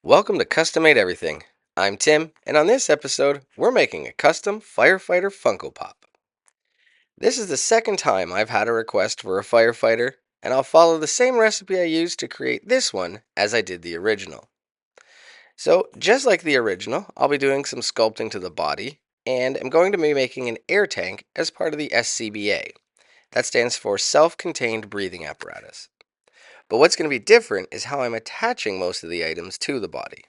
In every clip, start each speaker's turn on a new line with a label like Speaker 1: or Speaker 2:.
Speaker 1: Welcome to Custom Made Everything. I'm Tim, and on this episode, we're making a custom Firefighter Funko Pop. This is the second time I've had a request for a firefighter, and I'll follow the same recipe I used to create this one as I did the original. So, just like the original, I'll be doing some sculpting to the body, and I'm going to be making an air tank as part of the SCBA. That stands for Self-Contained Breathing Apparatus. But what's going to be different is how I'm attaching most of the items to the body.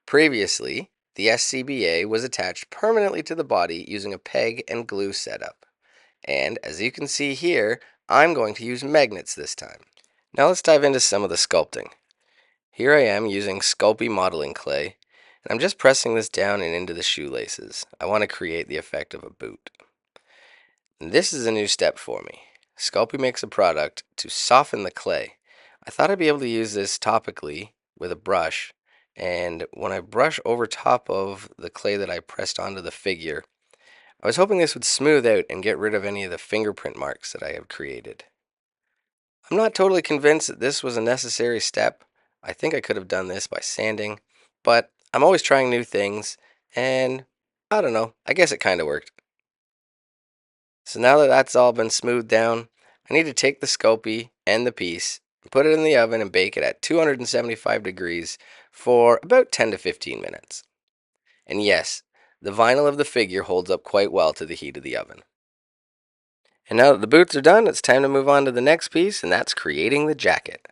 Speaker 1: Previously, the SCBA was attached permanently to the body using a peg and glue setup. And as you can see here, I'm going to use magnets this time. Now let's dive into some of the sculpting. Here I am using Sculpey modeling clay, and I'm just pressing this down and into the shoelaces. I want to create the effect of a boot. And this is a new step for me. Sculpey makes a product to soften the clay. I thought I'd be able to use this topically with a brush, and when I brush over top of the clay that I pressed onto the figure, I was hoping this would smooth out and get rid of any of the fingerprint marks that I have created. I'm not totally convinced that this was a necessary step. I think I could have done this by sanding, but I'm always trying new things, and I don't know, I guess it kind of worked. So now that that's all been smoothed down, I need to take the Sculpey and the piece, put it in the oven and bake it at 275 degrees for about 10 to 15 minutes. And yes, the vinyl of the figure holds up quite well to the heat of the oven. And now that the boots are done, it's time to move on to the next piece, and that's creating the jacket.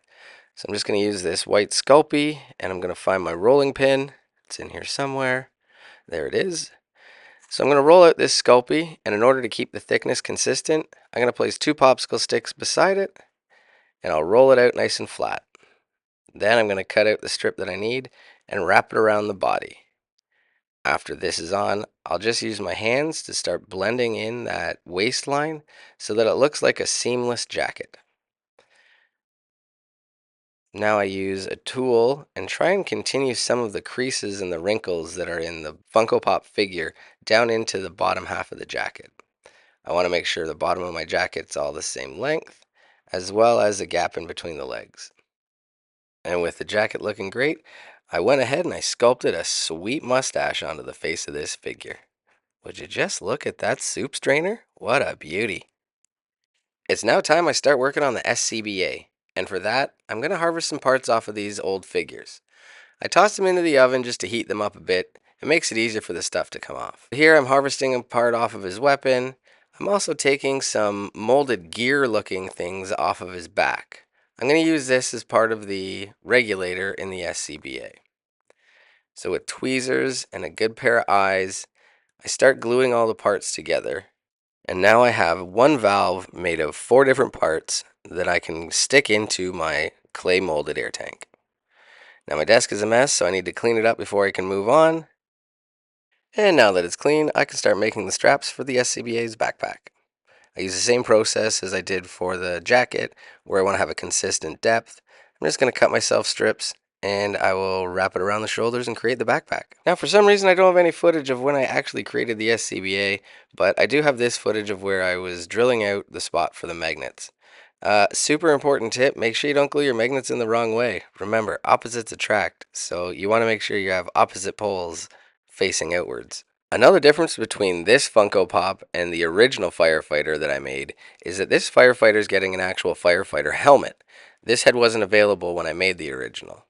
Speaker 1: So I'm just going to use this white Sculpey, and I'm going to find my rolling pin. It's in here somewhere. There it is. So I'm going to roll out this Sculpey, and in order to keep the thickness consistent, I'm going to place 2 popsicle sticks beside it, and I'll roll it out nice and flat. Then I'm going to cut out the strip that I need and wrap it around the body. After this is on, I'll just use my hands to start blending in that waistline so that it looks like a seamless jacket. Now I use a tool and try and continue some of the creases and the wrinkles that are in the Funko Pop figure down into the bottom half of the jacket. I want to make sure the bottom of my jacket's all the same length, as well as a gap in between the legs. And with the jacket looking great, I went ahead and I sculpted a sweet mustache onto the face of this figure. Would you just look at that soup strainer? What a beauty. It's now time I start working on the SCBA, and for that, I'm going to harvest some parts off of these old figures. I tossed them into the oven just to heat them up a bit. It makes it easier for the stuff to come off. Here I'm harvesting a part off of his weapon. I'm also taking some molded gear looking things off of his back. I'm going to use this as part of the regulator in the SCBA. So with tweezers and a good pair of eyes, I start gluing all the parts together. And now I have one valve made of 4 different parts that I can stick into my clay molded air tank. Now my desk is a mess, so I need to clean it up before I can move on. And now that it's clean, I can start making the straps for the SCBA's backpack. I use the same process as I did for the jacket, where I want to have a consistent depth. I'm just going to cut myself strips, and I will wrap it around the shoulders and create the backpack. Now for some reason I don't have any footage of when I actually created the SCBA, but I do have this footage of where I was drilling out the spot for the magnets. Super important tip, make sure you don't glue your magnets in the wrong way. Remember, opposites attract, so you want to make sure you have opposite poles facing outwards. Another difference between this Funko Pop and the original firefighter that I made is that this firefighter is getting an actual firefighter helmet. This head wasn't available when I made the original.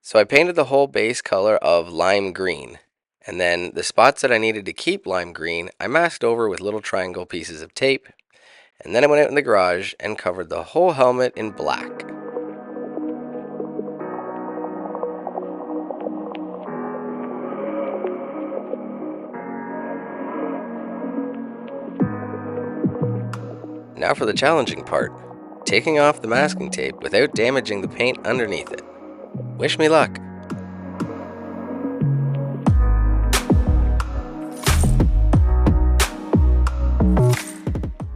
Speaker 1: So I painted the whole base color of lime green, and then the spots that I needed to keep lime green, I masked over with little triangle pieces of tape, and then I went out in the garage and covered the whole helmet in black. Now for the challenging part, taking off the masking tape without damaging the paint underneath it. Wish me luck.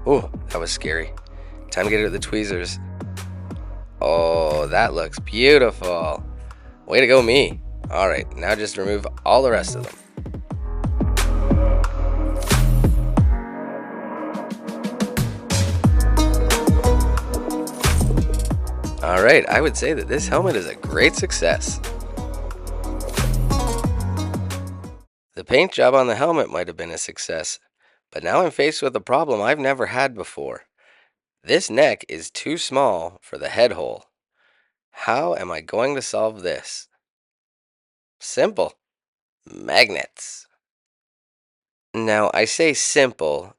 Speaker 1: Ooh, that was scary. Time to get it with the tweezers. Oh, that looks beautiful. Way to go, me. Alright, now just remove all the rest of them. Alright, I would say that this helmet is a great success. The paint job on the helmet might have been a success, but now I'm faced with a problem I've never had before. This neck is too small for the head hole. How am I going to solve this? Simple. Magnets. Now, I say simple,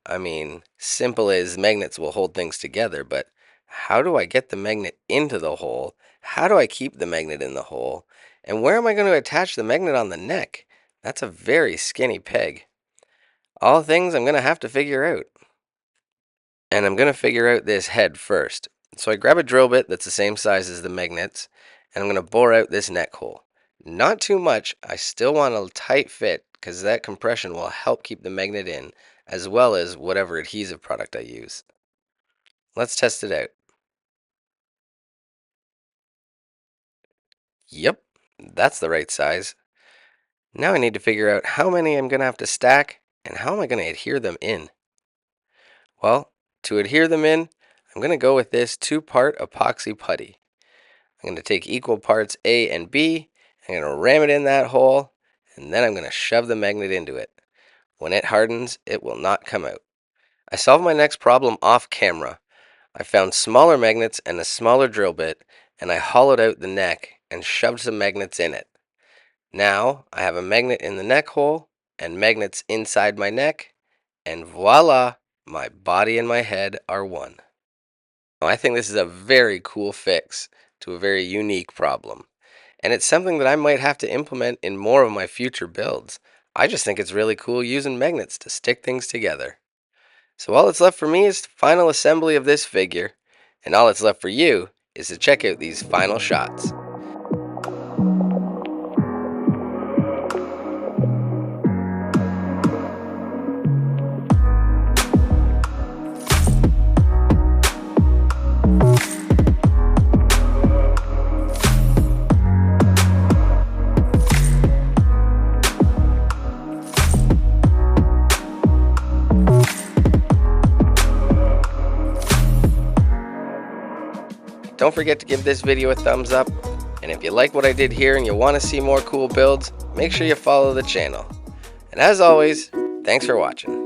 Speaker 1: simple as magnets will hold things together, but how do I get the magnet into the hole? How do I keep the magnet in the hole? And where am I going to attach the magnet on the neck? That's a very skinny peg. All things I'm going to have to figure out. And I'm going to figure out this head first. So I grab a drill bit that's the same size as the magnets, and I'm going to bore out this neck hole. Not too much, I still want a tight fit because that compression will help keep the magnet in, as well as whatever adhesive product I use. Let's test it out. Yep, that's the right size. Now I need to figure out how many I'm going to have to stack and how am I going to adhere them in. Well, to adhere them in, I'm going to go with this 2-part epoxy putty. I'm going to take equal parts A and B, I'm going to ram it in that hole, and then I'm going to shove the magnet into it. When it hardens, it will not come out. I solved my next problem off camera. I found smaller magnets and a smaller drill bit, and I hollowed out the neck and shoved some magnets in it. Now I have a magnet in the neck hole and magnets inside my neck, and voila, my body and my head are one. I think this is a very cool fix to a very unique problem, and it's something that I might have to implement in more of my future builds. I just think it's really cool using magnets to stick things together. So all that's left for me is the final assembly of this figure, and all that's left for you is to check out these final shots. Don't forget to give this video a thumbs up, and if you like what I did here and you want to see more cool builds, make sure you follow the channel. And as always, thanks for watching.